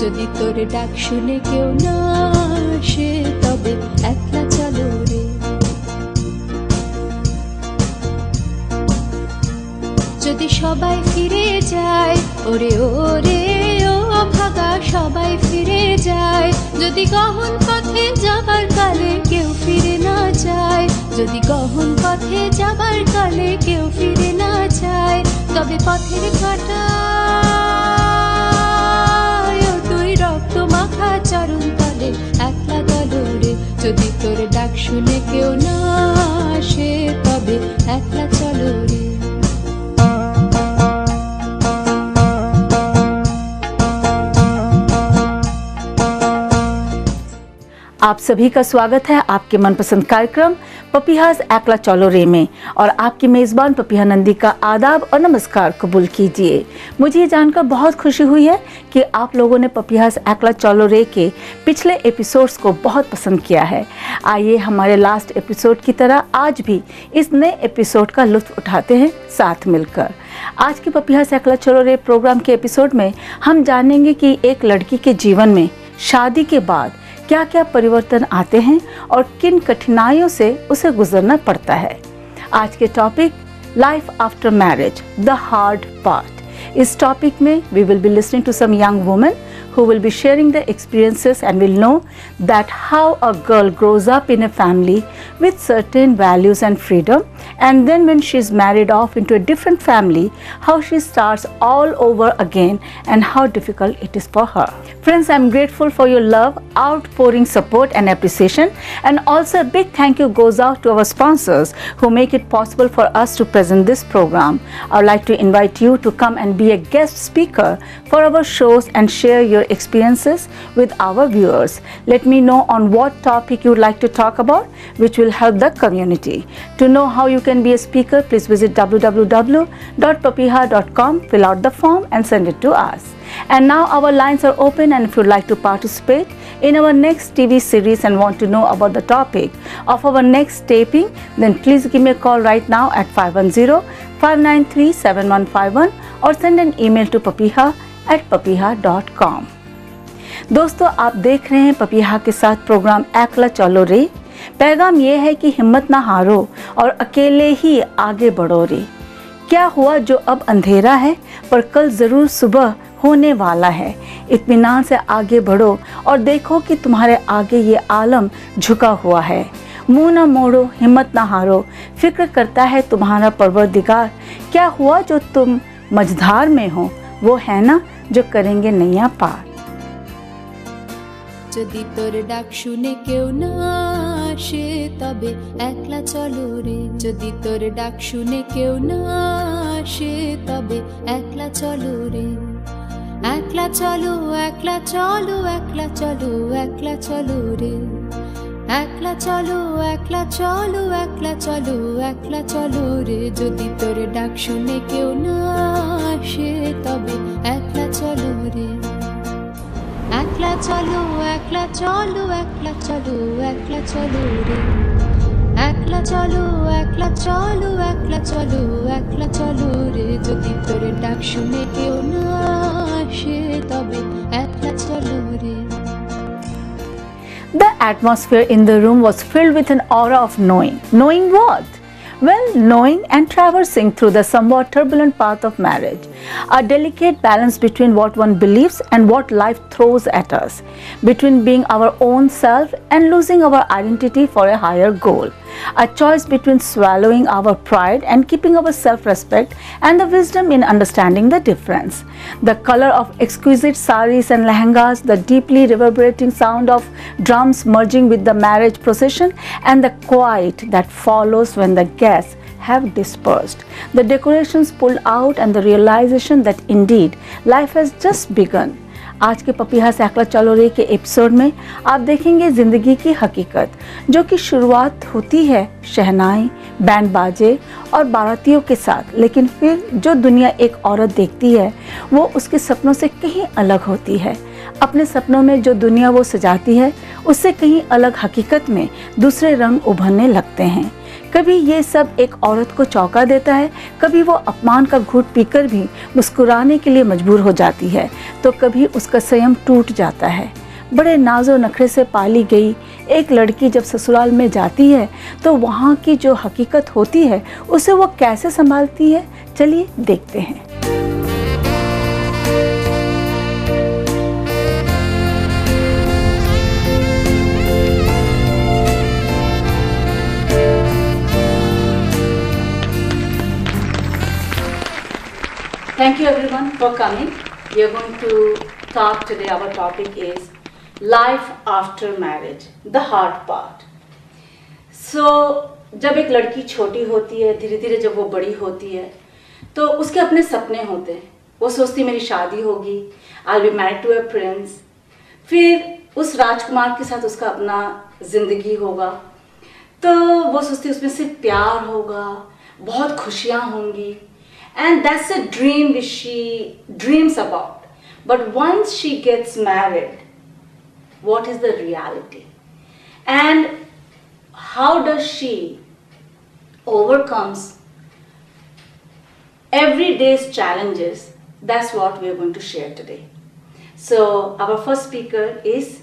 যদি তোর ডাক শুনে কেউ না আসে তবে একলা চলো রে। যদি সবাই ফিরে যায় ওরে ওরে ও ভাগা সবাই ফিরে যায়, যদি গহন পথে যাবার কালে কেউ ফিরে না যায়, যদি গহন পথে যাবার কালে কেউ ফিরে না যায়, তবে পথের কাঁটা তুই রক্ত মাখা চরণ তলে একলা দলরে। যদি তোর ডাক শুনে কেউ না আসে তবে একলা চলো রে। आप सभी का स्वागत है आपके मनपसंद कार्यक्रम पपीहास एकला चोलो रे में, और आपकी मेज़बान पपीहा नंदी का आदाब और नमस्कार कबूल कीजिए। मुझे ये जानकर बहुत खुशी हुई है कि आप लोगों ने पपीहास एकला चोलो रे के पिछले एपिसोड्स को बहुत पसंद किया है। आइए हमारे लास्ट एपिसोड की तरह आज भी इस नए एपिसोड का लुत्फ़ उठाते हैं साथ मिलकर। आज के पपीहास एकला चोलो रे प्रोग्राम के एपिसोड में हम जानेंगे कि एक लड़की के जीवन में शादी के बाद क्या क्या परिवर्तन आते हैं और किन कठिनाइयों से उसे गुजरना पड़ता है। आज के topic life after marriage, the hard part. इस टॉपिक में we will be listening to some young women who will be sharing their experiences and will know that how a girl grows up in a family with certain values and freedom, and then when she is married off into a different family, how she starts all over again and how difficult it is for her. Friends, I'm grateful for your love, outpouring support and appreciation, and also a big thank you goes out to our sponsors who make it possible for us to present this program. I would like to invite you to come and be a guest speaker for our shows and share your experiences with our viewers. Let me know on what topic you would like to talk about, which will help the community. To know how you can be a speaker, please visit www.papiha.com, fill out the form and send it to us. And now our lines are open, and if you'd like to participate in our next TV series and want to know about the topic of our next taping, then please give me a call right now at 510-593-7151 or send an email to papiha@papiha.com. दोस्तों, आप देख रहे हैं पपीहा के साथ programme एकला चोलो रे। पैगाम ये है कि हिम्मत ना हारो और अकेले ही आगे बढ़ो रे। क्या हुआ जो अब अंधेरा है, पर कल ज़रूर सुबह होने वाला है। इत्मीनान से आगे बढ़ो और देखो कि तुम्हारे आगे ये आलम झुका हुआ है। मुंह ना मोड़ो, हिम्मत ना हारो, फिक्र करता है तुम्हारा परवरदिगार। क्या हुआ जो तुम मझधार में हो, वो है ना जो करेंगे नैया पार। যদি তোর ডাক শুনে কেউ না আসে তবে একলা চলো রে। যদি তোর ডাক শুনে কেউ না আসে তবে একলা চলো রে। একলা চলো একলা চলো একলা চলো একলা চলো রে। একলা চলো একলা চলো একলা চলো একলা চলো রে। যদি তোর ডাক শুনে কেউ না আসে তবে একলা চলো রে। একলা চলো একলা চলো একলা চলো একলা চলো রে। একলা চলো একলা চলো একলা চলো একলা চলো রে। যদি তোর ডাক শুনে কেউ না আসে তবে একলা চলো রে। The atmosphere in the room was filled with an aura of knowing. Knowing what? Well, knowing and traversing through the somewhat turbulent path of marriage, a delicate balance between what one believes and what life throws at us, between being our own self and losing our identity for a higher goal, a choice between swallowing our pride and keeping our self-respect, and the wisdom in understanding the difference. The color of exquisite saris and lehengas, the deeply reverberating sound of drums merging with the marriage procession, and the quiet that follows when the guests have dispersed, the decorations pulled out, and the realization that indeed life has just begun. आज के पपीहास एकला चोलो रे के episode में आप देखेंगे ज़िंदगी की हकीकत, जो कि शुरुआत होती है शहनाई, बैंड बाजे और बारातियों के साथ, लेकिन फिर जो दुनिया एक औरत देखती है वो उसके सपनों से कहीं अलग होती है। अपने सपनों में जो दुनिया वो सजाती है उससे कहीं अलग हकीकत में दूसरे रंग उभरने लगते हैं। कभी ये सब एक औरत को चौंका देता है, कभी वो अपमान का घूंट पीकर भी मुस्कुराने के लिए मजबूर हो जाती है, तो कभी उसका संयम टूट जाता है। बड़े नाजो नखरे से पाली गई एक लड़की जब ससुराल में जाती है तो वहाँ की जो हकीकत होती है उसे वो कैसे संभालती है, चलिए देखते हैं। Thank you everyone for coming. We are going to talk today. Our topic is life after marriage, the hard part. So, जब एक लड़की छोटी होती है, धीरे धीरे जब वो बड़ी होती है तो उसके अपने सपने होते हैं। वो सोचती मेरी शादी होगी, I'll be married to a prince, फिर उस राजकुमार के साथ उसका अपना जिंदगी होगा, तो वो सोचती उसमें सिर्फ प्यार होगा, बहुत खुशियाँ होंगी, and that's a dream which she dreams about. But once she gets married, what is the reality? And how does she overcomes everyday's challenges? That's what we are going to share today. So our first speaker is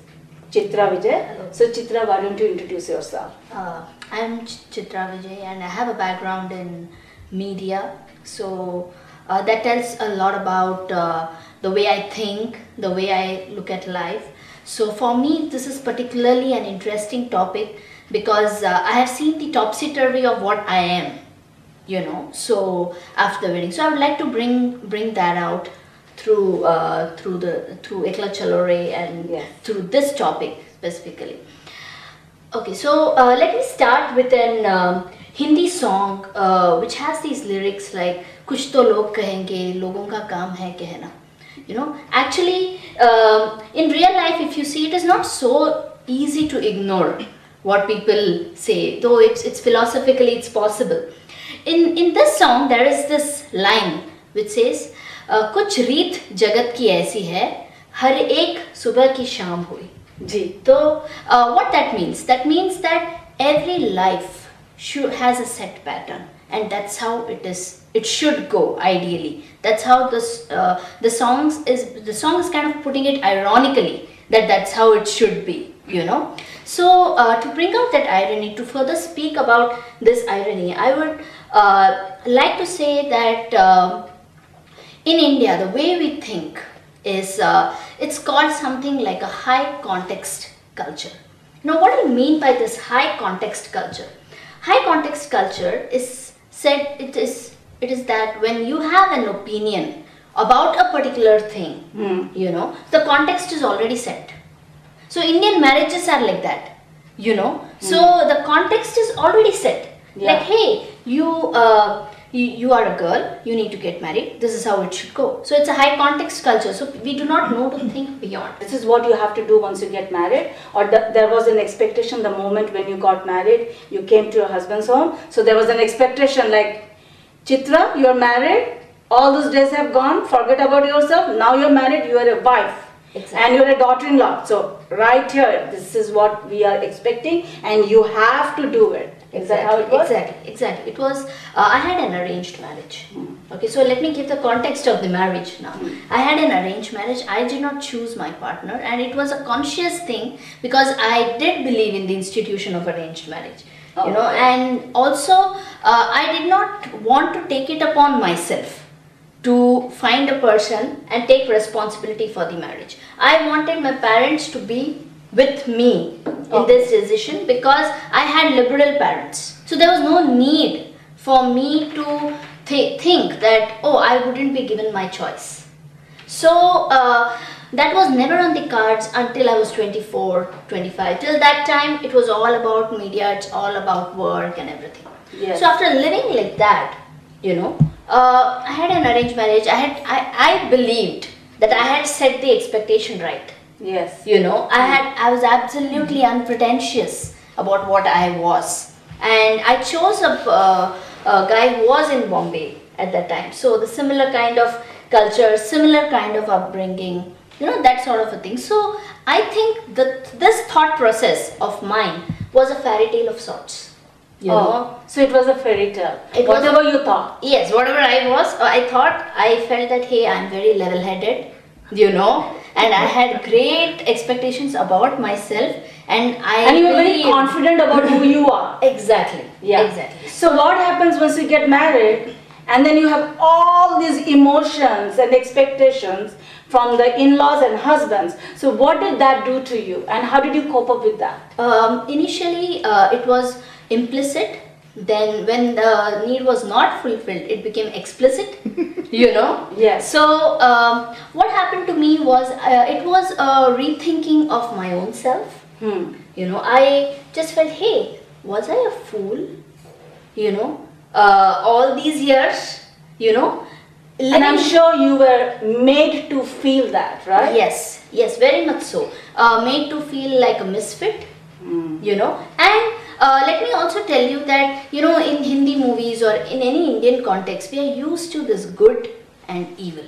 Chitra Vijay. Hello. So Chitra, why don't you introduce yourself? I'm Chitra Vijay and I have a background in media. So that tells a lot about the way I think, the way I look at life. So for me, this is particularly an interesting topic because I have seen the topsy-turvy of what I am, you know, so after the wedding. So I would like to bring that out through Ekla Cholo and Yes. through this topic specifically. Okay, so let me start with an Hindi song which has these lyrics like कुछ तो लोग कहेंगे, लोगों का काम है कहना. You know, actually in real life, if you see, it is not so easy to ignore what people say, though it's philosophically it's possible. In this song there is this line which says कुछ रीत जगत की ऐसी है, हर एक सुबह की शाम हुई. जी. So what that means? That means that every life has a set pattern, and that's how it is. It should go ideally. That's how the song is kind of putting it ironically that that's how it should be. You know. So to bring out that irony, to further speak about this irony, I would like to say that in India, the way we think is it's called something like a high context culture. Now, what do I mean by this high context culture? High context culture is said it is that when you have an opinion about a particular thing, you know, the context is already set. So Indian marriages are like that, you know. So the context is already set. Yeah. Like, hey, you are a girl, you need to get married, this is how it should go. So it's a high context culture, so we do not know to think beyond. This is what you have to do once you get married, or there was an expectation the moment when you got married, you came to your husband's home, so there was an expectation like, Chitra, you are married, all those days have gone, forget about yourself, now you are married, you are a wife. Exactly. And you are a daughter-in-law. So right here, this is what we are expecting, and you have to do it. Is that how it was? Exactly. It was, I had an arranged marriage. Okay, so let me give the context of the marriage now. I had an arranged marriage. I did not choose my partner, and it was a conscious thing because I did believe in the institution of arranged marriage. You know, and also I did not want to take it upon myself to find a person and take responsibility for the marriage. I wanted my parents to be with me in this decision because I had liberal parents. So there was no need for me to think that, oh, I wouldn't be given my choice. So that was never on the cards until I was 24, 25. Till that time, it was all about media, it's all about work and everything. Yes. So after living like that, you know, I had an arranged marriage. I believed that I had set the expectation right. Yes. You know, I was absolutely unpretentious about what I was, and I chose a guy who was in Bombay at that time. So the similar kind of culture, similar kind of upbringing, you know, that sort of a thing. So I think that this thought process of mine was a fairy tale of sorts. You know. So it was a fairy tale. It was Whatever you thought. Yes, whatever I was, I thought, I felt that, hey, I'm very level-headed, you know, and I had great expectations about myself, and you were very confident about who you are. Exactly. Yeah. Exactly. So what happens once you get married, and then you have all these emotions and expectations from the in-laws and husbands? So what did that do to you, and how did you cope up with that? Initially, it was implicit. Then when the need was not fulfilled, it became explicit, you know. Yes. So what happened to me was, it was a rethinking of my own self. You know, I just felt, hey, was I a fool, you know, all these years, you know. And I'm sure you were made to feel that, right? Yes, yes, very much so. Made to feel like a misfit, you know. And let me also tell you that, you know, in Hindi movies or in any Indian context, we are used to this good and evil.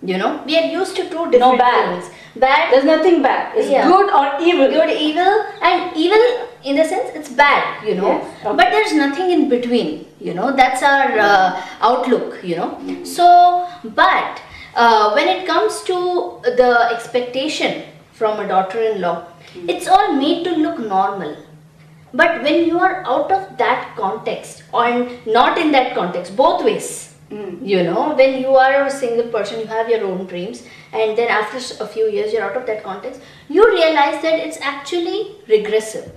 You know, we are used to two different things. Bad. There's nothing bad. It's good or evil. Good, evil, and evil in the sense it's bad, you know. Yes. Okay. But there's nothing in between, you know. That's our outlook, you know. So, but when it comes to the expectation from a daughter-in-law, it's all made to look normal. But when you are out of that context or not in that context, both ways, you know, when you are a single person, you have your own dreams, and then after a few years you're out of that context, you realize that it's actually regressive,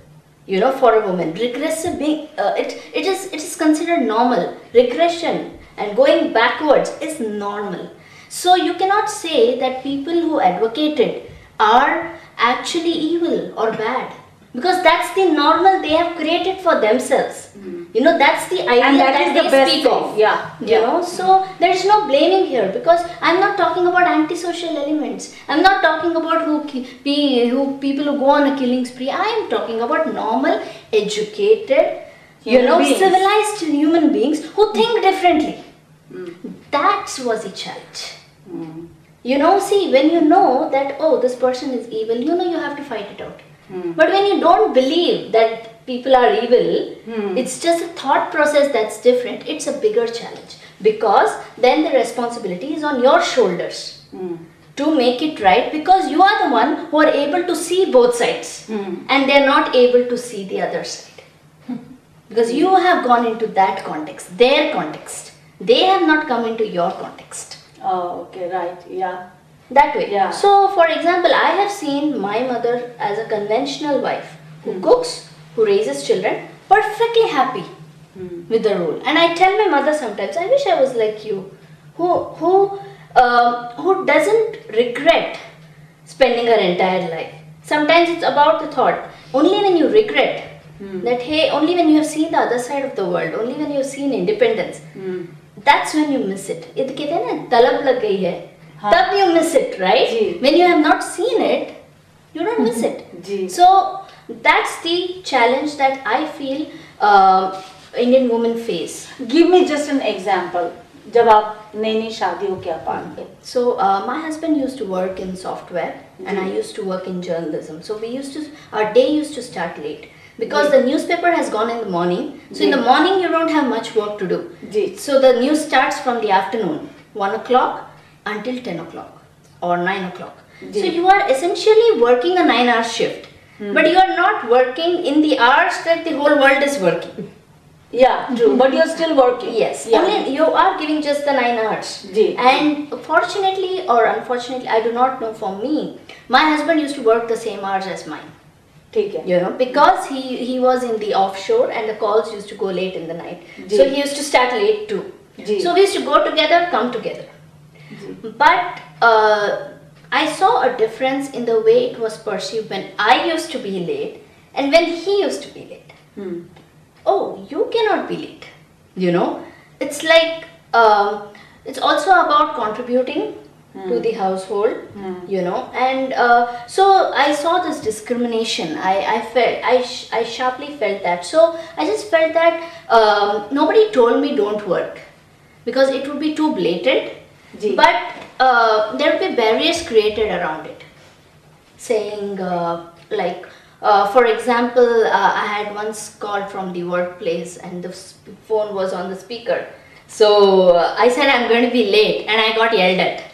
you know, for a woman. Regressive being, it is considered normal. Regression and going backwards is normal. So you cannot say that people who advocated are actually evil or bad, because that's the normal they have created for themselves. You know, that's the idea that they speak of. Yeah. You know, so there is no blaming here, because I'm not talking about antisocial elements. I'm not talking about who people who go on a killing spree. I am talking about normal, educated, civilized human beings who think differently. That was the challenge. You know, see, when you know that, oh, this person is evil, you know you have to fight it out. But when you don't believe that people are evil, it's just a thought process that's different. It's a bigger challenge, because then the responsibility is on your shoulders to make it right, because you are the one who are able to see both sides and they're not able to see the other side. Because you have gone into that context, their context. They have not come into your context. Oh, okay, right, yeah. That way. Yeah. So, for example, I have seen my mother as a conventional wife who cooks, who raises children, perfectly happy with the role. And I tell my mother sometimes, I wish I was like you, who doesn't regret spending her entire life. Sometimes it's about the thought. Only when you regret that, hey, only when you have seen the other side of the world, only when you have seen independence, that's when you miss it. It कहते हैं ना, तलब लग गई है. Tab you miss it, right? When you have not seen it, you don't miss it. So that's the challenge that I feel Indian women face. Give me just an example. जब आप नई शादी हो क्या पाते? So my husband used to work in software and I used to work in journalism. So our day used to start late. Because the newspaper has gone in the morning. So in the morning you don't have much work to do. So the news starts from the afternoon, 1 o'clock until 10 o'clock or 9 o'clock. So you are essentially working a 9-hour shift. But you are not working in the hours that the whole world is working. Yeah, true. But you're still working. Yes. Only you are giving just the 9 hours. And fortunately or unfortunately, I do not know, for me, my husband used to work the same hours as mine. You know, because he was in the offshore and the calls used to go late in the night. So he used to start late too. So we used to go together, come together. But I saw a difference in the way it was perceived when I used to be late and when he used to be late. Oh, you cannot be late. You know, it's like, it's also about contributing to the household, you know, and so I saw this discrimination. I sharply felt that. So I just felt that nobody told me don't work, because it would be too blatant. But there would be barriers created around it, saying like, For example, I had once called from the workplace and the phone was on the speaker. So I said I'm going to be late and I got yelled at.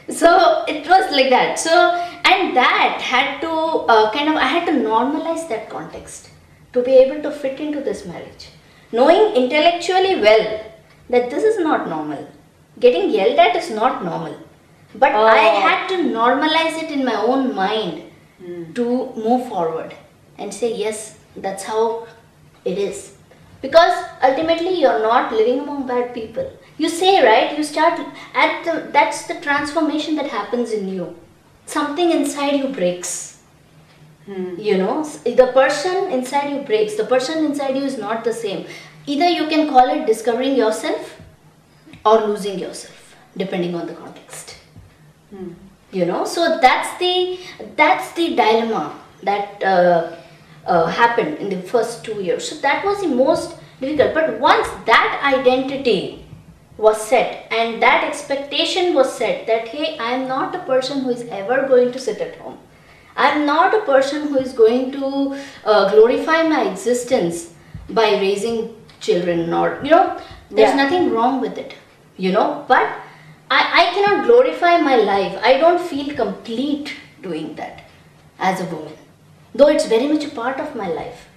So it was like that. So, and that had to I had to normalize that context to be able to fit into this marriage. Knowing intellectually well that this is not normal. Getting yelled at is not normal. But I had to normalize it in my own mind to move forward and say, yes, that's how it is. Because ultimately you're not living among bad people. You say, right, you start that's the transformation that happens in you. Something inside you breaks. You know, the person inside you breaks. The person inside you is not the same. Either you can call it discovering yourself or losing yourself, depending on the context. You know, so that's the dilemma that happened in the first 2 years. So that was the most difficult. But once that identity was set and that expectation was set that, hey, I am not a person who is ever going to sit at home. I am not a person who is going to glorify my existence by raising children, or, you know, there's nothing wrong with it, you know, but I cannot glorify my life. I don't feel complete doing that as a woman, though it's very much a part of my life,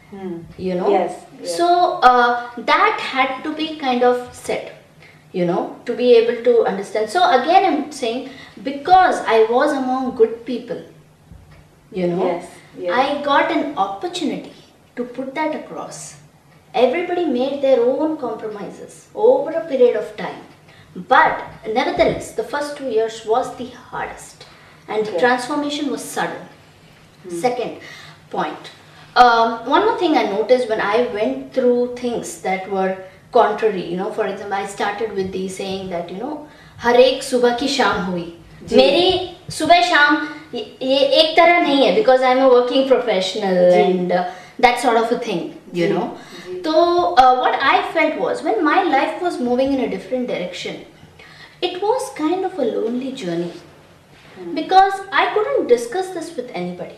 you know. Yes. So that had to be kind of set, you know, to be able to understand. So again, I'm saying, because I was among good people, you know, I got an opportunity to put that across. Everybody made their own compromises over a period of time. But nevertheless, the first 2 years was the hardest and the transformation was sudden. Second point, one more thing I noticed when I went through things that were contrary, you know, for example, I started with the saying that, you know, हर एक सुबह की शाम हुई. मेरी सुबह शाम ये एक तरह नहीं है, because I'm a working professional and that sort of a thing, you know. So what I felt was, when my life was moving in a different direction, it was kind of a lonely journey because I couldn't discuss this with anybody.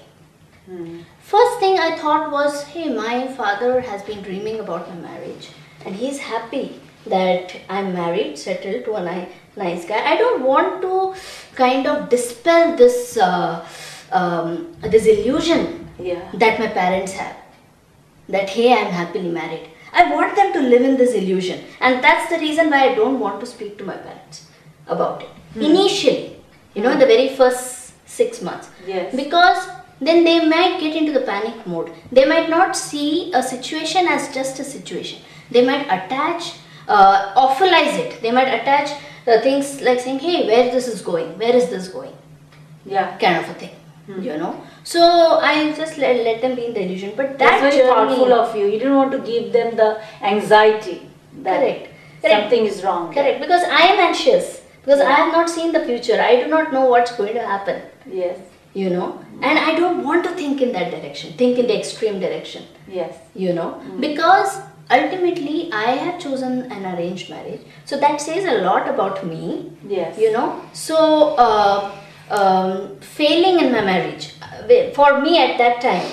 First thing I thought was, hey, my father has been dreaming about my marriage and he's happy that I'm married, settled to a nice guy. I don't want to kind of dispel this this illusion that my parents have, that hey, I'm happily married. I want them to live in this illusion, and that's the reason why I don't want to speak to my parents about it initially, you know, in the very first 6 months. Because then they might get into the panic mode. They might not see a situation as just a situation. They might attach, awfulize it. They might attach things like saying, hey, where this is going, where is this going? Kind of a thing, you know. So I just let them be in the illusion. But that's very thoughtful of you. You didn't want to give them the anxiety that something is wrong. Correct, because I am anxious, because I have not seen the future. I do not know what's going to happen. You know, and I don't want to think in that direction, think in the extreme direction. You know, because ultimately I have chosen an arranged marriage, so that says a lot about me. You know, so failing in my marriage, for me at that time,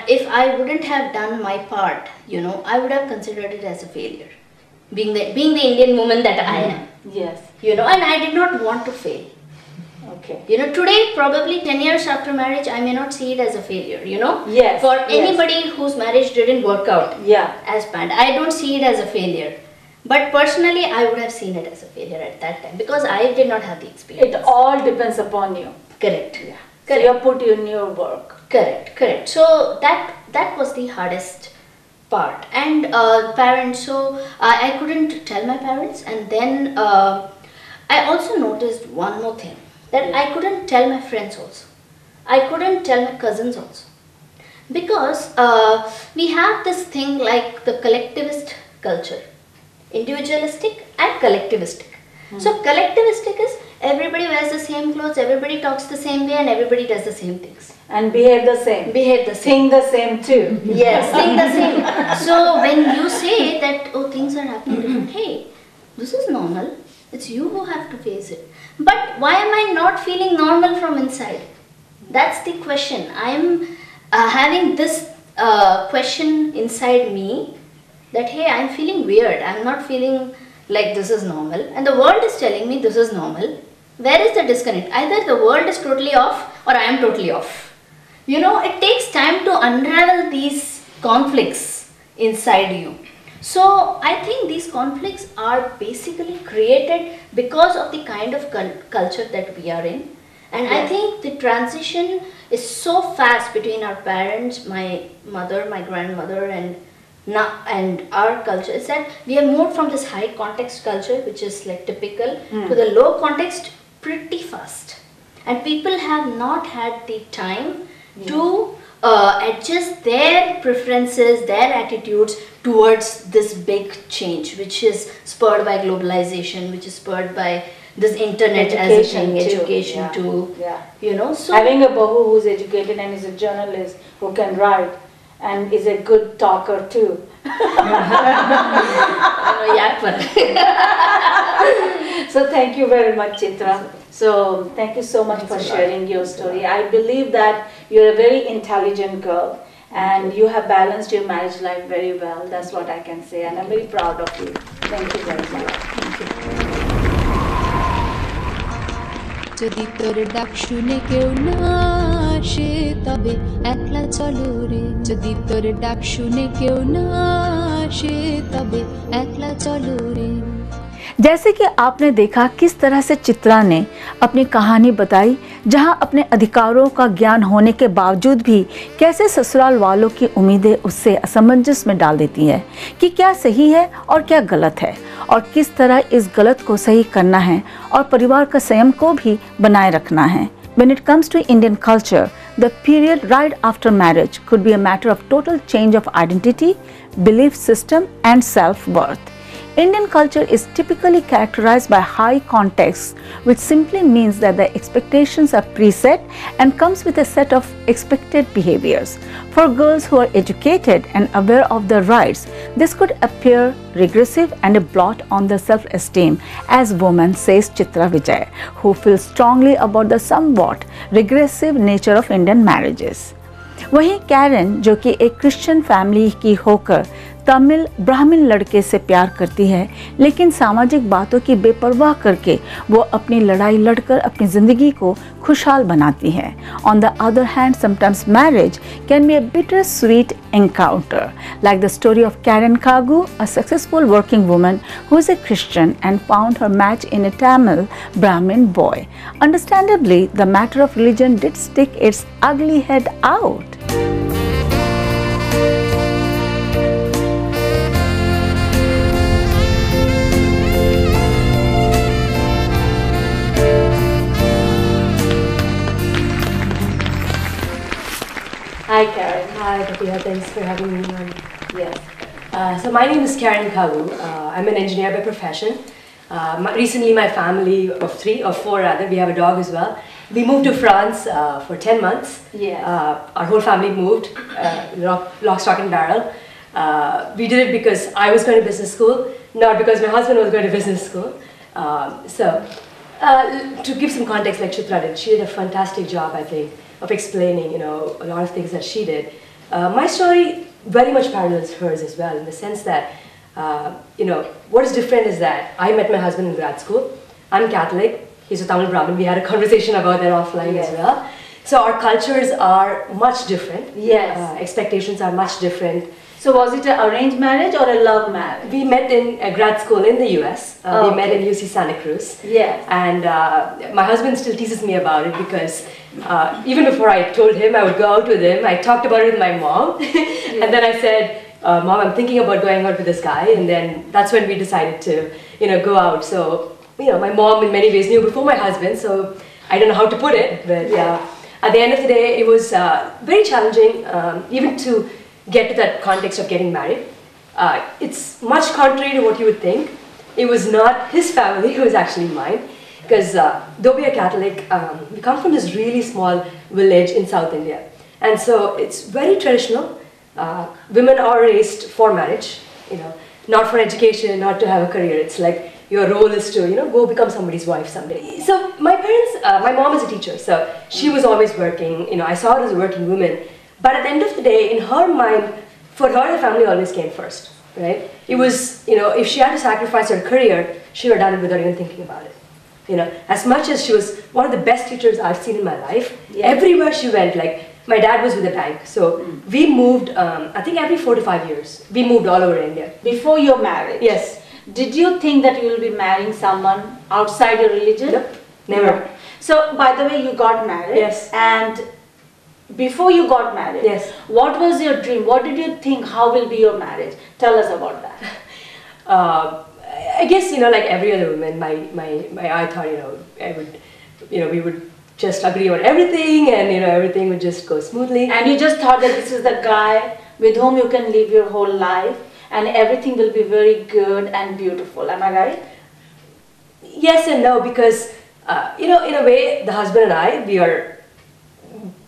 if I wouldn't have done my part, you know, I would have considered it as a failure, being the Indian woman that I am. You know, and I did not want to fail. You know, today, probably 10 years after marriage, I may not see it as a failure, you know. For anybody whose marriage didn't work out as planned, I don't see it as a failure. But personally, I would have seen it as a failure at that time, because I did not have the experience. It all depends upon you. Correct. So you have put in your work. Correct. So that was the hardest part. And parents, so I couldn't tell my parents. And then I also noticed one more thing, that I couldn't tell my friends also. I couldn't tell my cousins also. Because we have this thing like the collectivist culture. Individualistic and collectivistic. So collectivistic is everybody wears the same clothes, everybody talks the same way, and everybody does the same things. And behave the same. Think the same too. Yes, think the same. So when you say that, oh, things are happening different, hey, this is normal. It's you who have to face it. But why am I not feeling normal from inside? That's the question. having this question inside me that hey, I'm feeling weird, I'm not feeling like this is normal, and the world is telling me this is normal. Where is the disconnect? Either the world is totally off or I am totally off. You know, it takes time to unravel these conflicts inside you. So I think these conflicts are basically created because of the kind of culture that we are in. And I think the transition is so fast between our parents, my mother, my grandmother, and our culture, is that we have moved from this high context culture, which is like typical, to the low context pretty fast. And people have not had the time to adjust their preferences, their attitudes towards this big change, which is spurred by globalization, which is spurred by this internet Education as a thing, too. education too. You know, so having a bahu who's educated and is a journalist who can write and is a good talker too. So thank you very much, Chitra. So thank you so much for sharing your story. I believe that you're a very intelligent girl and you have balanced your marriage life very well. That's what I can say, and I'm very proud of you. Thank you very much. Thank you. যদি তোর ডাক শুনে কেউ না আসে তবে একলা চলো রে যদি তোর ডাক শুনে কেউ না আসে তবে একলা চলো রে। जैसे कि आपने देखा किस तरह से चित्रा ने अपनी कहानी बताई, जहां अपने अधिकारों का ज्ञान होने के बावजूद भी कैसे ससुराल वालों की उम्मीदें उससे असमंजस में डाल देती है कि क्या सही है और क्या गलत है, और किस तरह इस गलत को सही करना है और परिवार का संयम को भी बनाए रखना है। When it comes to Indian culture, the period right after marriage could be a matter of total change of identity, belief system and self-worth. Indian culture is typically characterized by high context, which simply means that the expectations are preset and comes with a set of expected behaviors. For girls who are educated and aware of their rights, this could appear regressive and a blot on their self-esteem, as woman, says Chitra Vijay, who feels strongly about the somewhat regressive nature of Indian marriages. वहीं Karen, जो कि एक Christian family की होकर तमिल ब्राह्मण लड़के से प्यार करती है, लेकिन सामाजिक बातों की बेपरवाह करके वो अपनी लड़ाई लड़कर अपनी ज़िंदगी को खुशहाल बनाती है. On the other hand, sometimes marriage can be a bittersweet encounter, like the story of Karen Kagu, a successful working woman who is a Christian and found her match in a Tamil Brahmin boy. Understandably, the matter of religion did stick its ugly head out. Hi Karen. Hi Papiha, thanks for having me on. Yes. So my name is Karen Kagu. I'm an engineer by profession. Recently my family of four rather, we have a dog as well. We moved to France for 10 months. Yes. Our whole family moved, lock, stock and barrel. We did it because I was going to business school, not because my husband was going to business school. To give some context, like Chitra did, she did a fantastic job, I think, of explaining, a lot of things that she did. My story very much parallels hers as well, in the sense that, what is different is that I met my husband in grad school. I'm Catholic, he's a Tamil Brahmin. We had a conversation about that offline as well. So our cultures are much different. Yes. Expectations are much different. So was it an arranged marriage or a love marriage? We met in a grad school in the US. We met in UC Santa Cruz. Yes. And my husband still teases me about it because even before I told him I would go out with him, I talked about it with my mom. And then I said, Mom, I'm thinking about going out with this guy. And then that's when we decided to, go out. So, my mom in many ways knew before my husband, so I don't know how to put it. But at the end of the day, it was very challenging, even to get to that context of getting married. It's much contrary to what you would think. It was not his family, it was actually mine. Because though we are Catholic, we come from this really small village in South India. And so it's very traditional. Women are raised for marriage, not for education, not to have a career. It's like your role is to, go become somebody's wife someday. So my parents, my mom is a teacher, so she was always working. I saw her as a working woman. But at the end of the day, in her mind, for her, the family always came first, right? It was, if she had to sacrifice her career, she would have done it without even thinking about it. As much as she was one of the best teachers I've seen in my life, everywhere she went, like, my dad was with the bank, so we moved, I think every 4 to 5 years, we moved all over India. Before your marriage? Yes. Did you think that you will be marrying someone outside your religion? Nope, never. No. So, by the way, you got married. Yes. And before you got married, yes, what was your dream? What did you think? How will be your marriage? Tell us about that. I guess, like every other woman, I thought, we would just agree on everything, and everything would just go smoothly. And you just thought that this is the guy with whom you can live your whole life, and everything will be very good and beautiful. Am I right? Yes and no, because in a way, the husband and I, we're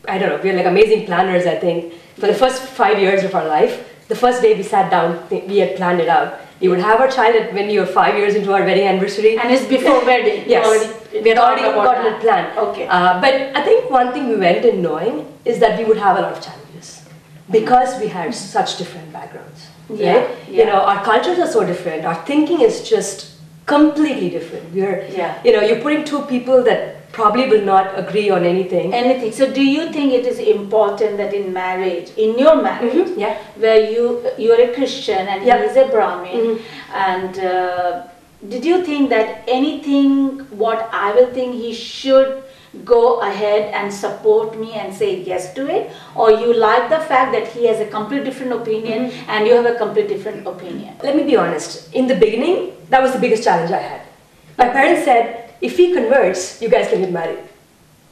like amazing planners. I think for the first 5 years of our life, the first day we sat down, we had planned it out. We would have our child when you were 5 years into our wedding anniversary. And it's before wedding. Yes, we had already gotten it planned. Okay. But I think one thing we went in knowing is that we would have a lot of challenges because we had such different backgrounds. Yeah. Right? Yeah. Our cultures are so different. Our thinking is just completely different. We're, you're putting two people that probably will not agree on anything. So do you think it is important that in marriage, in your marriage, where you're a Christian and he is a Brahmin, and did you think that anything what I will think he should go ahead and support me and say yes to it, or you like the fact that he has a complete different opinion and you have a complete different opinion? Let me be honest, in the beginning, that was the biggest challenge I had. My parents said, if he converts, you guys can get married.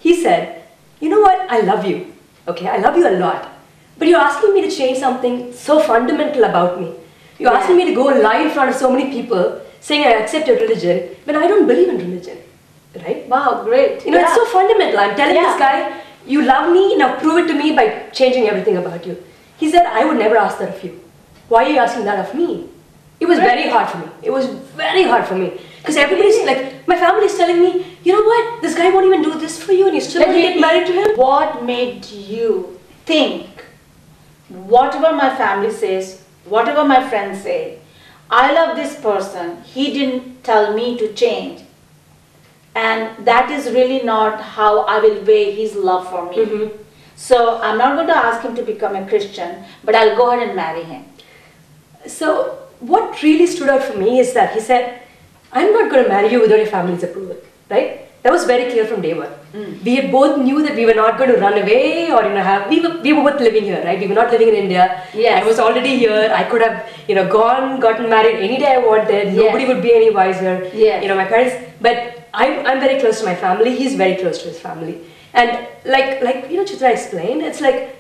He said, you know what, I love you, okay, I love you a lot, but you're asking me to change something so fundamental about me. You're asking me to go lie in front of so many people saying I accept your religion when I don't believe in religion, right? Wow, great. It's so fundamental. I'm telling this guy, you love me, now prove it to me by changing everything about you. He said, I would never ask that of you. Why are you asking that of me? It was very hard for me. It was very hard for me. Because everybody's like, my family's telling me, you know what, this guy won't even do this for you and you still want to get married to him? What made you think, whatever my family says, whatever my friends say, I love this person, he didn't tell me to change, and that is really not how I will weigh his love for me. So I'm not going to ask him to become a Christian, but I'll go ahead and marry him. So what really stood out for me is that he said, I'm not going to marry you without your family's approval, right? That was very clear from day one. We both knew that we were not going to run away or we were both living here, right? We were not living in India. Yes. I was already here. I could have gotten married any day I wanted. Nobody would be any wiser. Yes. My parents. But I'm very close to my family. He's very close to his family. And like Chitra explained, it's like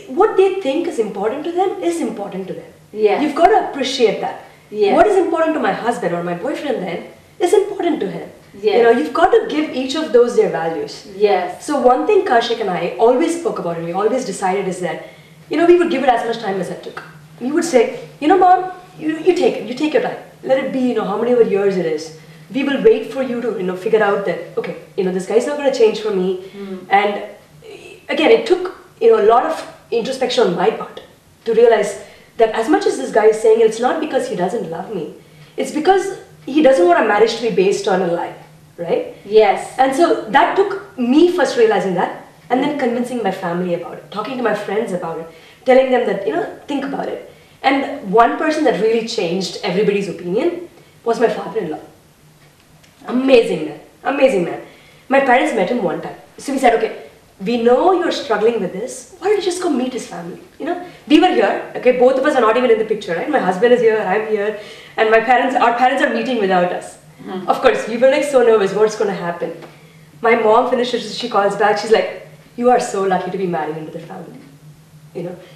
what they think is important to them is important to them. Yeah. You've got to appreciate that. Yeah. What is important to my husband or my boyfriend then is important to him. Yes. You've got to give each of those their values. Yes. So one thing Kaushik and I always spoke about and we always decided is that, we would give it as much time as it took. We would say, Mom, you take it, you take your time. Let it be, how many years it is. We will wait for you to, figure out that, okay, this guy's not going to change for me. And again, it took, a lot of introspection on my part to realize that as much as this guy is saying, it's not because he doesn't love me. It's because he doesn't want a marriage to be based on a lie, right? Yes. And so that took me first realizing that, and then convincing my family about it, talking to my friends about it, telling them that, think about it. And one person that really changed everybody's opinion was my father-in-law. Amazing man, amazing man. My parents met him one time. So we said, okay, we know you're struggling with this. Why don't you just go meet his family? We were here, okay, both of us are not even in the picture, right? My husband is here, I'm here, and our parents are meeting without us. Of course, we were like so nervous, what's going to happen? My mom finishes, she calls back, she's like, you are so lucky to be married into the family.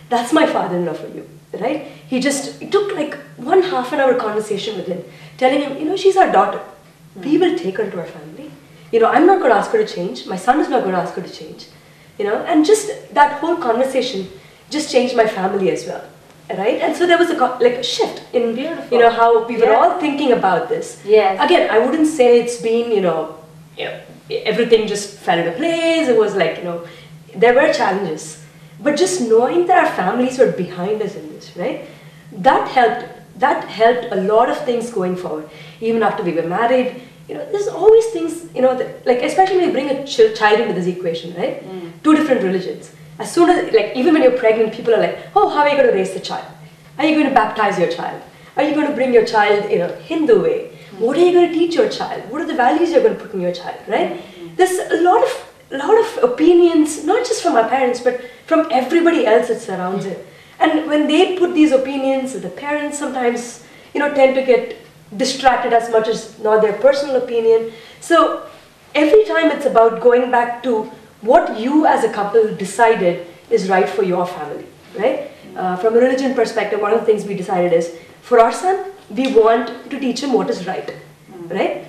That's my father-in-law for you, right? It took like 1.5 hour conversation with him, telling him, she's our daughter. We will take her into our family. I'm not going to ask her to change. My son is not going to ask her to change. And just that whole conversation just changed my family as well, right? And so there was a shift in, how we were all thinking about this. Yes. Again, I wouldn't say it's been, everything just fell into place. It was like, there were challenges. but just knowing that our families were behind us in this, right? That helped a lot of things going forward. Even after we were married, there's always things, that, like especially when you bring a child into this equation, right? Two different religions. As soon as, like, even when you're pregnant, people are like, oh, how are you going to raise the child? Are you going to baptize your child? Are you going to bring your child in a Hindu way? What are you going to teach your child? What are the values you're going to put in your child, right? There's a lot of opinions, not just from our parents, but from everybody else that surrounds it. And when they put these opinions, the parents sometimes, tend to get distracted as much as not their personal opinion. So every time it's about going back to what you as a couple decided is right for your family, right? From a religion perspective, one of the things we decided is, for our son, we want to teach him what is right, right?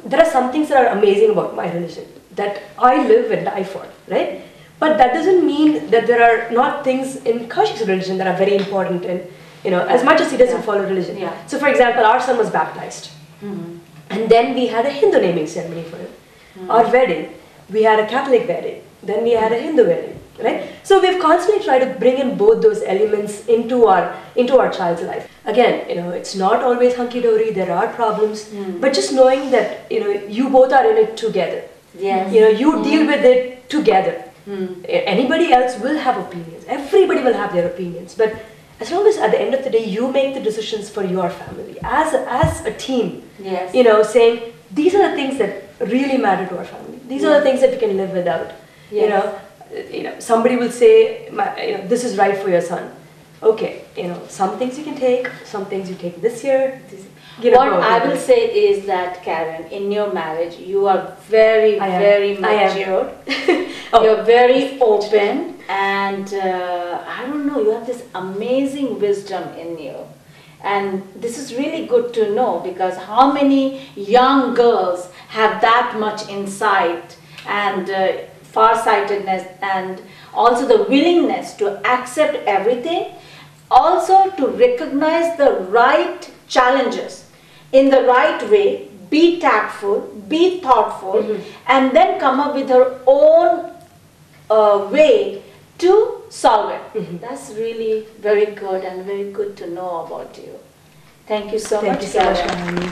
There are some things that are amazing about my religion that I live and die for, right? But that doesn't mean that there are not things in Kaushik's religion that are very important, and as much as he doesn't follow religion. So for example, our son was baptized, and then we had a Hindu naming ceremony for him. Our wedding, we had a Catholic wedding, then we had a Hindu wedding, right? So we've constantly tried to bring in both those elements into our child's life. Again, it's not always hunky-dory, there are problems, but just knowing that, you both are in it together. You deal with it together. Anybody else will have opinions. Everybody will have their opinions. But as long as at the end of the day, you make the decisions for your family as a team, saying, these are the things that really matter to our family. These are the things that we can live without. Somebody will say, this is right for your son. Okay, some things you can take, some things you take this year. What I will say is that, Karen, in your marriage, you are very mature. You're very open, and I don't know, you have this amazing wisdom in you. And this is really good to know, because how many young girls have that much insight and farsightedness, and also the willingness to accept everything, also to recognize the right challenges in the right way, be tactful, be thoughtful, and then come up with her own way to solve it. That's really very good and very good to know about you. Thank you so much, Karen. Thank you so much for having me.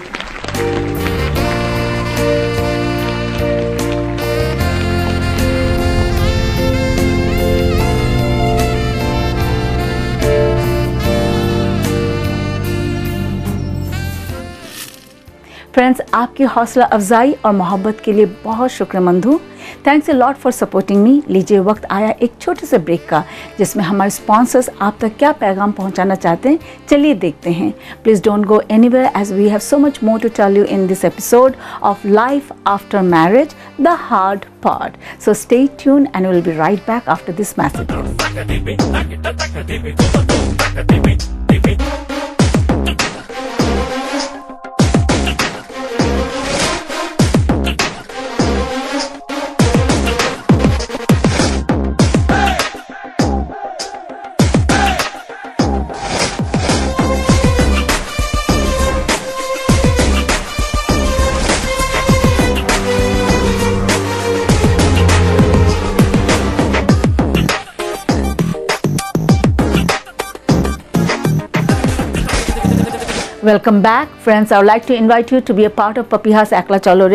Friends, आपकी हौसला अफजाई और मोहब्बत के लिए बहुत शुक्रमंद हूँ। Thanks a lot for supporting me. लीजिए, वक्त आया एक छोटे से ब्रेक का, जिसमें हमारे स्पॉन्सर्स आप तक क्या पैगाम पहुंचाना चाहते हैं, चलिए देखते हैं। Please don't go anywhere as we have so much more to tell you in this episode of life after marriage, the hard part. So stay tune and will be right back after this message. Welcome back, friends. I would like to invite you to be a part of Papiha's Ekla Cholo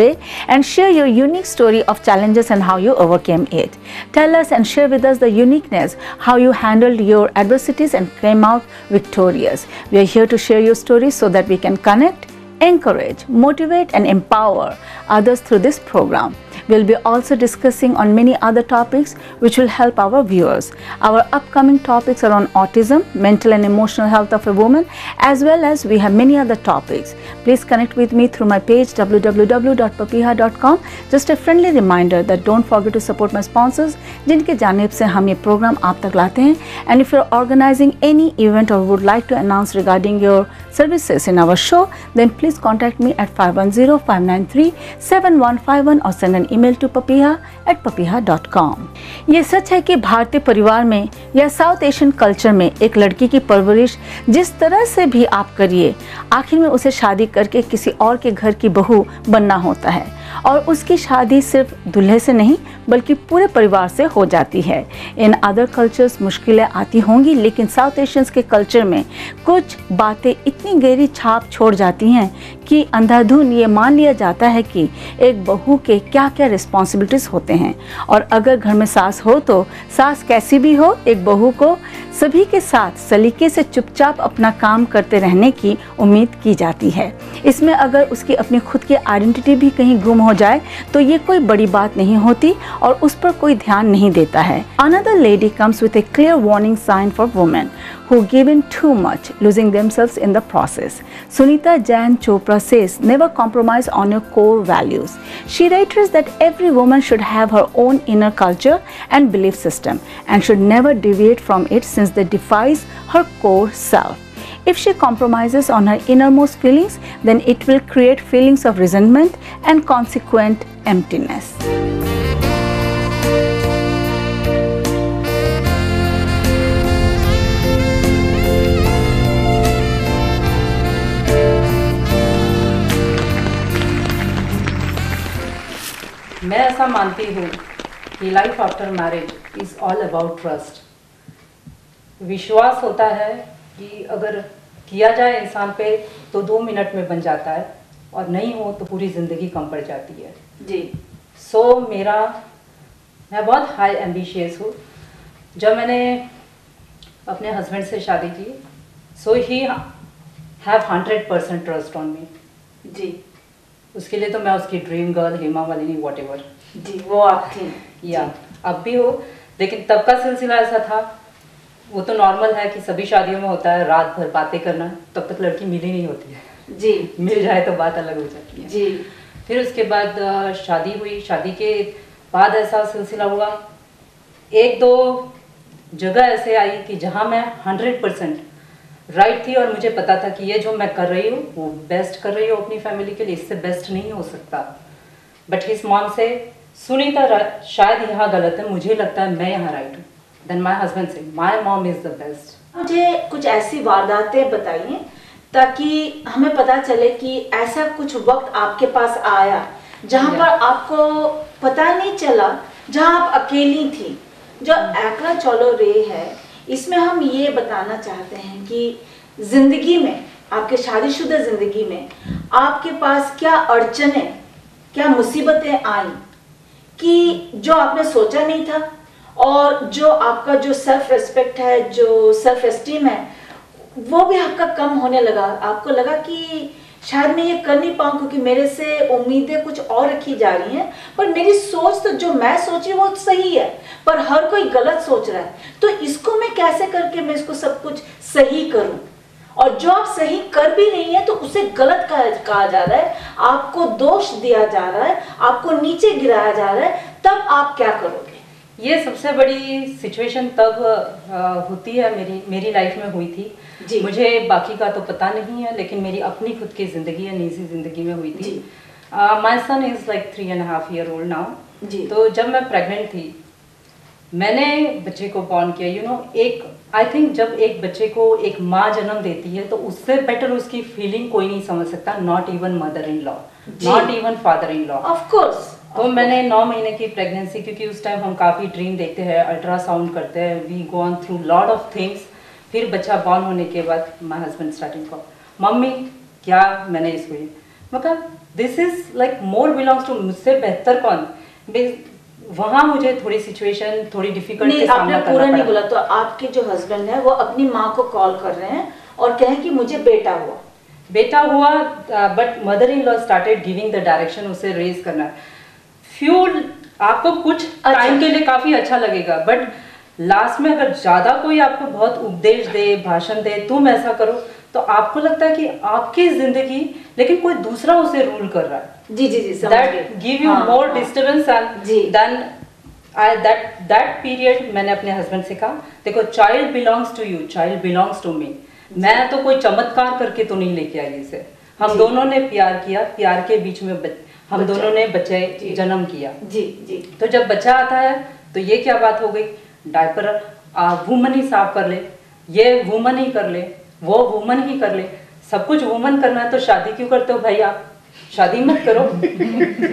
and share your unique story of challenges and how you overcame it. Tell us and share with us the uniqueness, how you handled your adversities and came out victorious. We are here to share your stories so that we can connect, encourage, motivate and empower others through this program. We'll be also discussing on many other topics which will help our viewers. Our upcoming topics are on autism, mental and emotional health of a woman, as well as we have many other topics. Please connect with me through my page www.papiha.com. Just a friendly reminder that don't forget to support my sponsors, जिनके जानिब से हम ये program आप तक लाते हैं. And if you're organizing any event or would like to announce regarding your services in our show, then please contact me at 510-593-7151 or send an email to papiha@papiha.com. ये सच है कि भारतीय परिवार में या साउथ एशियन कल्चर में एक लड़की की परवरिश जिस तरह से भी आप करिए, आखिर में उसे शादी करके किसी और के घर की बहू बनना होता है और उसकी शादी सिर्फ दूल्हे से नहीं बल्कि पूरे परिवार से हो जाती है। इन अदर कल्चर्स मुश्किलें आती होंगी, लेकिन साउथ एशियंस के कल्चर में कुछ बातें इतनी गहरी छाप छोड़ जाती हैं कि अंधाधुन ये मान लिया जाता है कि एक बहू के क्या क्या रिस्पॉन्सिबिलिटीज़ होते हैं, और अगर घर में सास हो तो सास कैसी भी हो, एक बहू को सभी के साथ सलीके से चुपचाप अपना काम करते रहने की उम्मीद की जाती है। इसमें अगर उसकी अपनी खुद की आइडेंटिटी भी कहीं गुम हो जाए तो ये कोई बड़ी बात नहीं होती और उस पर कोई ध्यान नहीं देता है। Another lady comes with a clear warning sign for women who give in too much, losing themselves in the process. Sunita Jain Chopra says, never compromise on your core values. She reiterates that every woman should have her own inner culture and belief system and should never deviate from it since they defies her core self. If she compromises on her innermost feelings, then it will create feelings of resentment and consequent emptiness. मैं ऐसा मानती हूँ कि life after marriage is all about trust. विश्वास होता है कि अगर किया जाए इंसान पे तो 2 मिनट में बन जाता है, और नहीं हो तो पूरी ज़िंदगी कम पड़ जाती है जी। मैं बहुत हाई एम्बिशियस हूँ। जब मैंने अपने हस्बैंड से शादी की, so he have 100% trust on me जी उसके लिए तो मैं उसकी dream girl, Hema Malini, whatever जी, वो आप थी या अब भी हो। लेकिन तब का सिलसिला ऐसा था, वो तो नॉर्मल है कि सभी शादियों में होता है, रात भर बातें करना, तब तक लड़की मिली नहीं होती है जी। मिल जाए तो बात अलग हो जाती है जी। फिर उसके बाद शादी हुई। शादी के बाद ऐसा सिलसिला हुआ, 1-2 जगह ऐसे आई कि जहाँ मैं 100% राइट थी और मुझे पता था कि ये जो मैं कर रही हूँ वो बेस्ट कर रही हूँ अपनी फैमिली के लिए, इससे बेस्ट नहीं हो सकता। बट हिज मॉम से सुनीता शायद यहाँ गलत है, मुझे लगता है मैं यहाँ राइट हूँ। देन माय हस्बैंड से my mom is the best. मुझे कुछ ऐसी वारदातें बताइए ताकि हमें पता चले कि ऐसा कुछ वक्त आपके पास आया जहाँ पर आपको पता नहीं चला, जहाँ आप अकेली थी। जो एकला चोलो रे है, इसमें हम ये बताना चाहते हैं कि जिंदगी में, आपके शादीशुदा जिंदगी में आपके पास क्या अड़चनें, क्या मुसीबतें आई कि जो आपने सोचा नहीं था, और जो आपका जो सेल्फ रिस्पेक्ट है, जो सेल्फ एस्टीम है, वो भी आपका कम होने लगा। आपको लगा कि शायद मैं ये कर नहीं पाऊँ क्योंकि मेरे से उम्मीदें कुछ और रखी जा रही हैं, पर मेरी सोच तो जो मैं सोची वो सही है, पर हर कोई गलत सोच रहा है, तो इसको मैं कैसे करके मैं इसको सब कुछ सही करूं। और जो आप सही कर भी नहीं है तो उसे गलत कहा जा रहा है, आपको दोष दिया जा रहा है, आपको नीचे गिराया जा रहा है, तब आप क्या करोगे? ये सबसे बड़ी सिचुएशन तब होती है, मेरी लाइफ में हुई थी जी। मुझे बाकी का तो पता नहीं है, लेकिन मेरी अपनी खुद की जिंदगी है, निजी जिंदगी में हुई थी। My son is like 3.5 year old now जी। तो जब मैं प्रेग्नेंट थी, मैंने बच्चे को बॉर्न किया, यू नो, एक आई थिंक जब एक बच्चे को एक माँ जन्म देती है तो उससे बेटर उसकी फीलिंग कोई नहीं समझ सकता, not even mother in law, not even father in law, of course. तो मैंने 9 महीने की प्रेगनेंसी, क्योंकि उस टाइम हम काफ़ी ड्रीम देखते हैं, अल्ट्रासाउंड करते हैं, we go on through lot of things. फिर बच्चा बॉर्न होने के बाद माय हस्बैंड स्टार्टिंग को, मम्मी क्या मैंने इसको, मतलब this is like more belongs to, मुझसे बेहतर कौन। वहाँ मुझे थोड़ी सिचुएशन थोड़ी डिफिकल्ट के सामना करना पूरा पड़ा। नहीं बोला तो आपके जो हस्बैंड है वो अपनी माँ को कॉल कर रहे हैं और कहें कि मुझे बेटा हुआ, but mother in law started giving the direction, उसे रेज करना। फ्यूल आपको कुछ टाइम के लिए काफी अच्छा लगेगा, बट लास्ट में अगर ज्यादा कोई आपको बहुत उपदेश दे, भाषण दे, तुम ऐसा करो, तो आपको लगता है कि आपकी जिंदगी, लेकिन कोई दूसरा उसे रूल कर रहा है। जी जी जी, that give you more disturbance and then that period मैंने अपने हस्बैंड से कहा, देखो child belongs to you, child belongs to me, मैं तो कोई चमत्कार करके तो नहीं लेके आई इसे। हम दोनों ने प्यार किया, प्यार के बीच में हम दोनों ने बच्चे जन्म किया। जी जी। तो जब बच्चा आता है तो ये क्या बात हो गई, डायपर वुमन ही साफ कर ले, ये वुमन ही कर ले, वो वुमन ही कर ले, सब कुछ वुमन करना है, तो शादी क्यों करते हो भाई आप? शादी मत करो।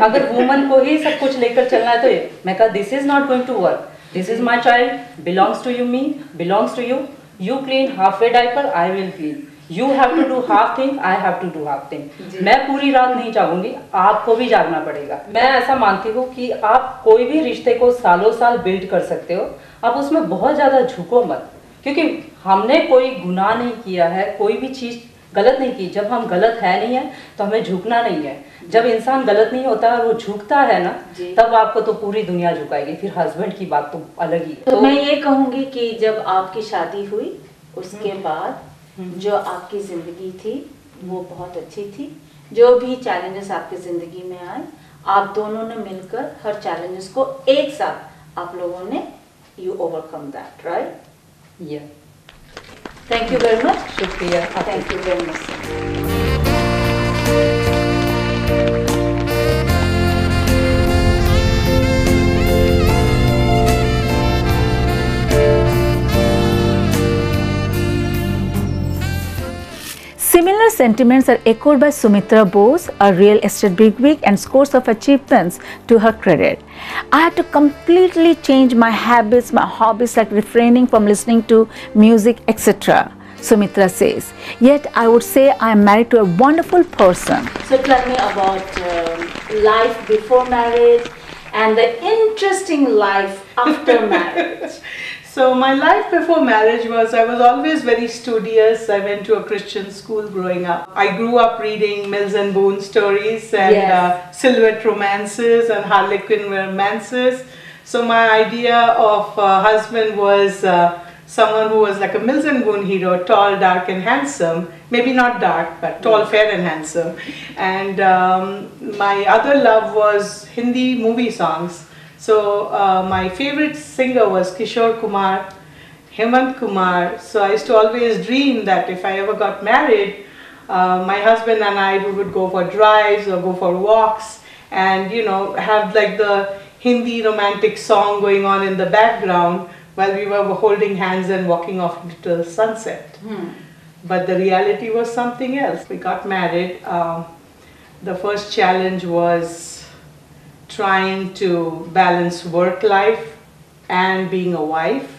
अगर वुमन को ही सब कुछ लेकर चलना है तो मैं कहा this is not going to work, this is my child, belongs to you, me belongs to you, you clean half a diaper, I will clean, you have to do half thing, I have to do half thing. मैं पूरी रात नहीं जागूंगी, आपको भी जागना पड़ेगा। मैं ऐसा मानती हूँ कि आप कोई भी रिश्ते को सालों साल बिल्ड कर सकते हो, आप उसमें बहुत ज्यादा झुको मत, क्योंकि हमने कोई गुनाह नहीं किया है, कोई भी चीज गलत नहीं की। जब हम गलत है नहीं है तो हमें झुकना नहीं है। जब इंसान गलत नहीं होता और वो झुकता है ना, तब आपको तो पूरी दुनिया झुकाएगी। फिर हस्बैंड की बात तो अलग ही है। तो मैं ये कहूंगी कि जब आपकी शादी हुई उसके बाद जो आपकी जिंदगी थी वो बहुत अच्छी थी। जो भी चैलेंजेस आपकी जिंदगी में आए, आप दोनों ने मिलकर हर चैलेंजेस को एक साथ आप लोगों ने यू ओवरकम दैट, राइट? या थैंक यू वेरी मच। शुक्रिया, thank you very much. Similar sentiments are echoed by Sumitra Bose, a real estate bigwig, and scores of achievements to her credit. I had to completely change my habits, my hobbies, like refraining from listening to music, etc. Sumitra says, yet I would say I am married to a wonderful person. So tell me about life before marriage and the interesting life after marriage. So my life before marriage was, I was always very studious. I went to a Christian school growing up. I grew up reading Mills and Boon stories and Silhouette romances and Harlequin romances. So my idea of a husband was someone who was like a Mills and Boon hero, tall, dark and handsome. Maybe not dark, but tall, fair and handsome. And my other love was Hindi movie songs. So my favorite singer was Kishore Kumar, Hemant Kumar. So I used to always dream that if I ever got married, my husband and I, we would go for drives or go for walks and, you know, have like the Hindi romantic song going on in the background while we were holding hands and walking off into the sunset. But the reality was something else. We got married. The first challenge was trying to balance work life and being a wife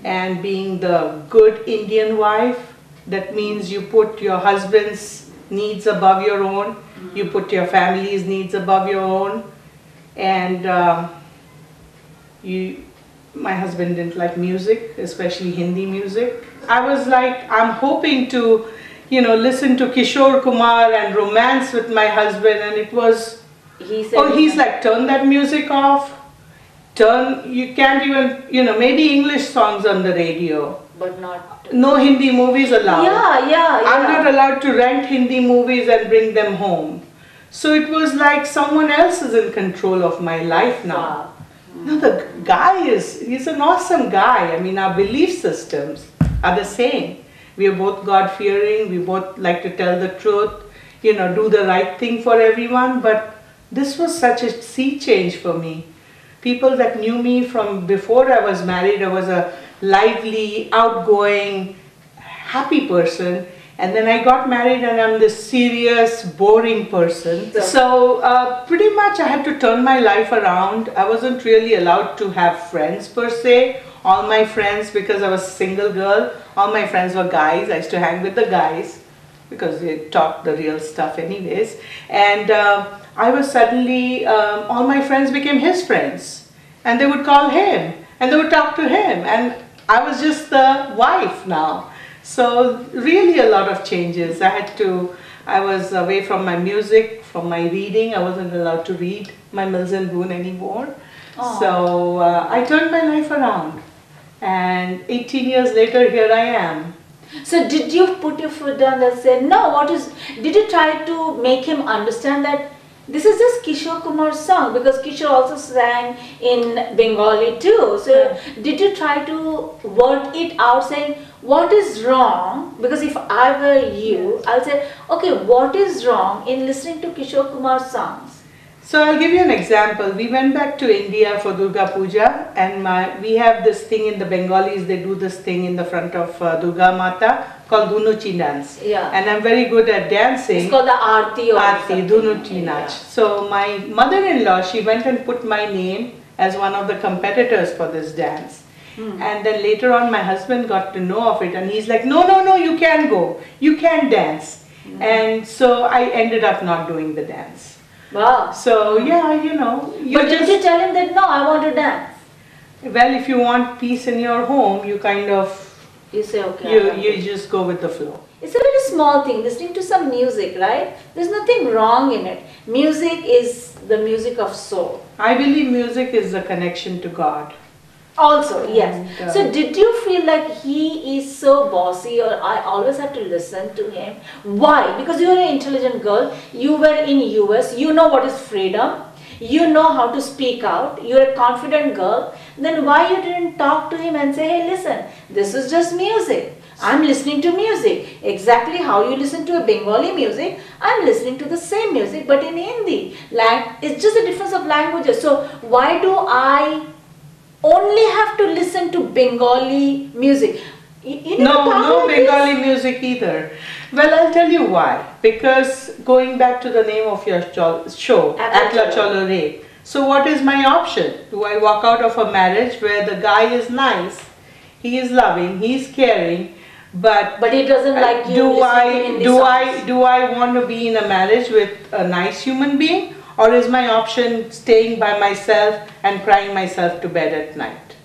and being the good Indian wife. That means you put your husband's needs above your own, you put your family's needs above your own, and my husband didn't like music, especially Hindi music. I was like, I'm hoping to, you know, listen to Kishore Kumar and romance with my husband, and it was, he's like, turn that music off, you can't even, you know, maybe English songs on the radio. But not... No Hindi movies allowed. Yeah. I'm not allowed to rent Hindi movies and bring them home. So it was like someone else is in control of my life now. Wow. No, the guy he's an awesome guy. I mean, our belief systems are the same. We are both God-fearing, we both like to tell the truth, you know, do the right thing for everyone, but this was such a sea change for me. People that knew me from before I was married, I was a lively, outgoing, happy person. And then I got married and I'm this serious, boring person. So pretty much I had to turn my life around. I wasn't really allowed to have friends per se. All my friends, because I was a single girl, all my friends were guys. I used to hang with the guys because they talked the real stuff anyways. And I was suddenly, all my friends became his friends. And they would call him and they would talk to him. And I was just the wife now. So really a lot of changes. I was away from my music, from my reading. I wasn't allowed to read my Mills and Boon anymore. Aww. So I turned my life around. And 18 years later, here I am. So did you put your foot down and say, no, did you try to make him understand that this is just Kishore Kumar's song, because Kishore also sang in Bengali too. So did you try to work it out saying, what is wrong? Because if I were you, I'll say, okay, what is wrong in listening to Kishore Kumar's songs? So I'll give you an example. We went back to India for Durga Puja, and we have this thing in the Bengalis, they do this thing in the front of Durga Mata called Dunuchi dance. Yeah. And I'm very good at dancing. It's called the Aarti or Aarti, something. Dunuchi Nach. So my mother-in-law, she went and put my name as one of the competitors for this dance. And then later on my husband got to know of it and he's like, no, no, no, you can't go. You can't dance. And so I ended up not doing the dance. Wow. So yeah, you know. But did you tell him that, no, I want to dance? Well, if you want peace in your home, you kind of, You say, okay. you just go with the flow. It's a very small thing, listening to some music, right? There's nothing wrong in it. Music is the music of soul. I believe music is the connection to God. Also, yes. And, So did you feel like he is so bossy or I always have to listen to him? Why? Because you're an intelligent girl, you were in US, you know what is freedom, you know how to speak out, you're a confident girl, then why you didn't talk to him and say, hey listen, this is just music. I'm listening to music. Exactly how you listen to a Bengali music, I'm listening to the same music but in Hindi. Like, it's just a difference of languages. So why do I only have to listen to Bengali music? No Bengali music either. Well, I'll tell you why. Because going back to the name of your show, Ekla Cholo. So what is my option? Do I walk out of a marriage where the guy is nice, he is loving, he is caring, but he doesn't like you. Do I want to be in a marriage with a nice human being, or is my option staying by myself and crying myself to bed at night?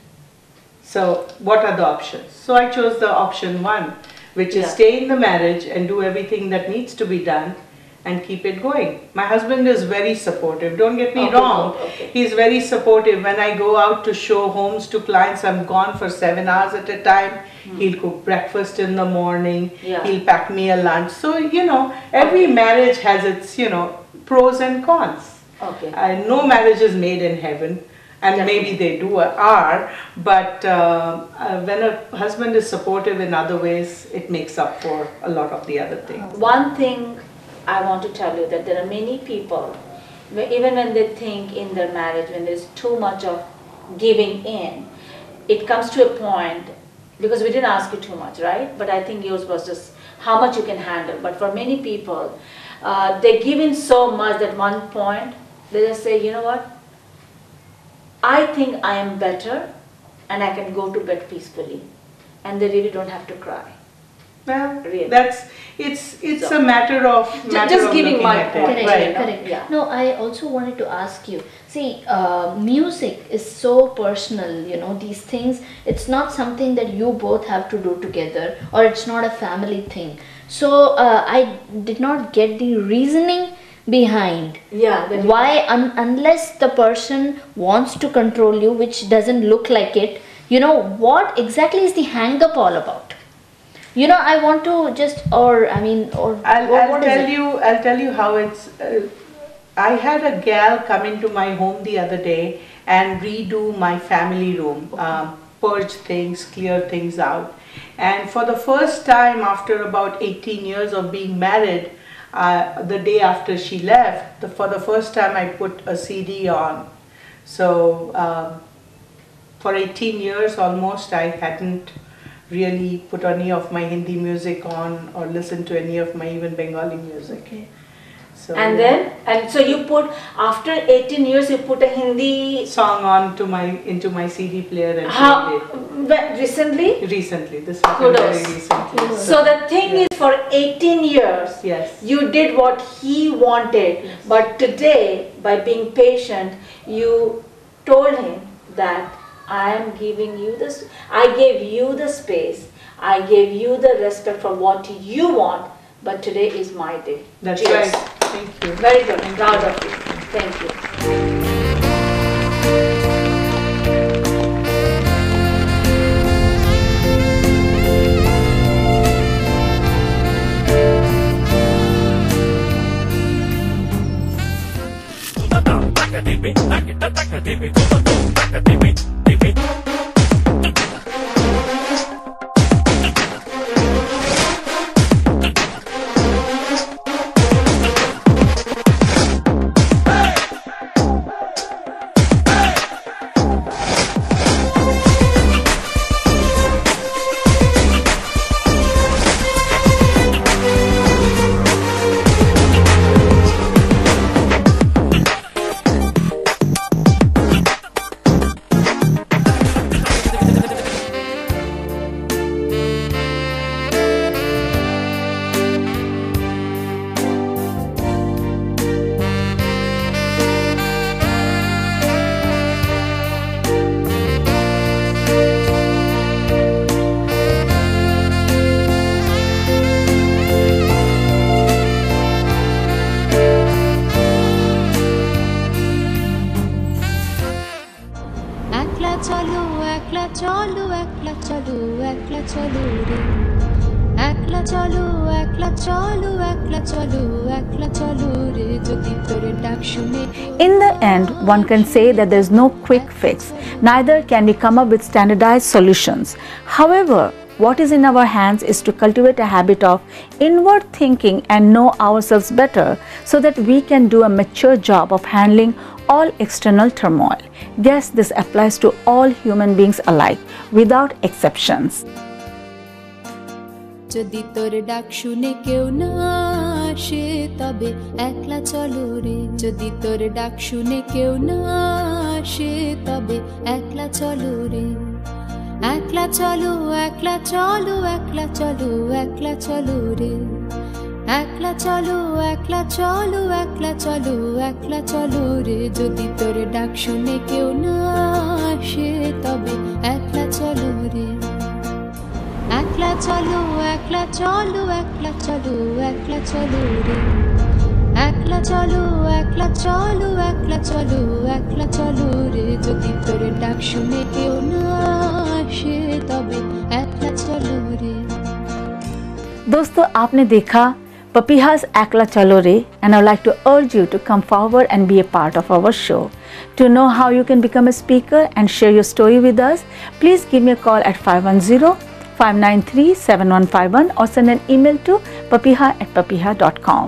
So what are the options? So I chose the option 1, which is stay in the marriage and do everything that needs to be done and keep it going. My husband is very supportive, don't get me wrong. Okay. He's very supportive. When I go out to show homes to clients, I'm gone for 7 hours at a time. He'll cook breakfast in the morning, he'll pack me a lunch. So, you know, every marriage has its, you know, pros and cons. Okay. No marriage is made in heaven. And maybe they are, but when a husband is supportive in other ways, it makes up for a lot of the other things. One thing I want to tell you, that there are many people, even when they think in their marriage, when there's too much of giving in, it comes to a point, because we didn't ask you too much, right? But I think yours was just how much you can handle. But for many people, they give in so much that one point, they just say, you know what? I think I am better and I can go to bed peacefully, and they really don't have to cry. Well, Really. it's a matter of just giving my point. Correct, Right. correct. Yeah. No, I also wanted to ask you, see, music is so personal, you know, these things, it's not something that you both have to do together, or it's not a family thing. So I did not get the reasoning behind why, unless the person wants to control you, which doesn't look like it, you know, what exactly is the hang up all about? You know, I want to just, I'll tell you how it's. I had a gal come into my home the other day and redo my family room, purge things, clear things out, and for the first time after about 18 years of being married, the day after she left, for the first time I put a CD on. So for 18 years almost, I hadn't really put any of my Hindi music on or listened to any of my even Bengali music. Okay. So, And so you put, after 18 years, you put a Hindi song on into my CD player and played it. Recently? Recently, this happened very recently. So the thing is, for 18 years, Yes. you did what he wanted, but today, by being patient, you told him that I am giving you this, I gave you the space, I gave you the respect for what you want, but today is my day. That's Cheers. right. Thank you. Very good. Proud of you. Thank you. একলা চলো একলা চলো একলা চলো রে একলা চলো একলা চলো একলা চলো একলা চলো রে যদি তোর ডাক শুনে In the end, one can say that there is no quick fix. Neither can we come up with standardized solutions. However, what is in our hands is to cultivate a habit of inward thinking and know ourselves better so that we can do a mature job of handling all external turmoil. Guess this applies to all human beings alike, without exceptions. যদি তোর ডাক শুনে কেউ না আসে তবে একলা চলো রে যদি তোর ডাক শুনে কেউ না আসে তবে একলা চলো রে একলা চলো একলা চলো একলা চলো একলা চলো রে একলা চলো একলা চলো একলা চলো একলা চলো রে যদি তোর ডাক শুনে কেউ না আসে তবে একলা চলো রে একলা চলো একলা চলো একলা চলো একলা চলো রে একলা চলো একলা চলো একলা চলো একলা চলো রে যদি তোর ডাক শুনে কেউ না আসে তবে একলা চলো রে दोस्तों, आपने देखा Papiha's Ekla Cholo Re, and I would like to urge you to come forward and be a part of our show. To know how you can become a speaker and share your story with us, please give me a call at 510-593-7151 or send an email to papiha@papiha.com.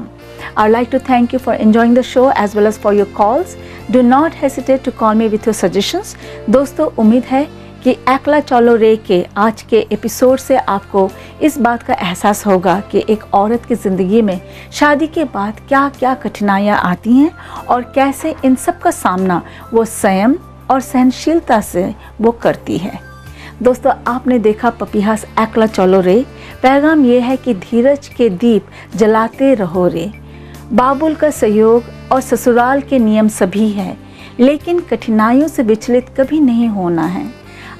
I would like to thank you for enjoying the show as well as for your calls. Do not hesitate to call me with your suggestions. दोस्तों, उम्मीद है कि एकला चलो रे के आज के एपिसोड से आपको इस बात का एहसास होगा कि एक औरत की ज़िंदगी में शादी के बाद क्या क्या कठिनाइयाँ आती हैं और कैसे इन सब का सामना वो संयम और सहनशीलता से वो करती है। दोस्तों, आपने देखा पपीहास एकला चलो रे। पैगाम ये है कि धीरज के दीप जलाते रहो रे। बाबुल का सहयोग और ससुराल के नियम सभी है, लेकिन कठिनाइयों से विचलित कभी नहीं होना है।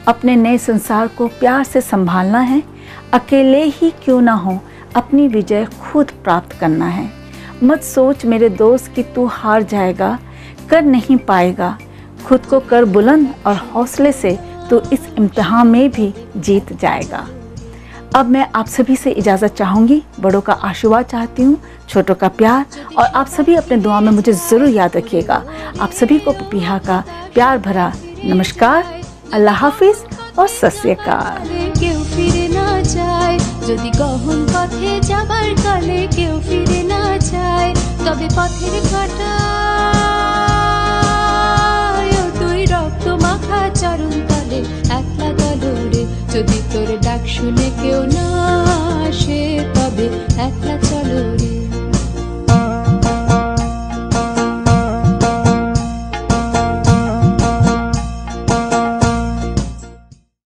अपने नए संसार को प्यार से संभालना है। अकेले ही क्यों ना हो, अपनी विजय खुद प्राप्त करना है। मत सोच मेरे दोस्त कि तू हार जाएगा, कर नहीं पाएगा। खुद को कर बुलंद और हौसले से तू इस इम्तिहान में भी जीत जाएगा। अब मैं आप सभी से इजाज़त चाहूँगी। बड़ों का आशीर्वाद चाहती हूँ, छोटों का प्यार, और आप सभी अपने दुआ में मुझे ज़रूर याद रखिएगा। आप सभी को पपीहा का प्यार भरा नमस्कार, আল্লাহ হাফিজ ও সত শ্রী আকাল। কেউ ফিরে না যায় যদি গহন পথে যাবার কালে কেউ ফিরে না যায় তবে পথের কাঁটায় তুই রক্ত মাখা চরণ তলে একলা চলো রে যদি তোর ডাক শুনে কেউ না আসে তবে একলা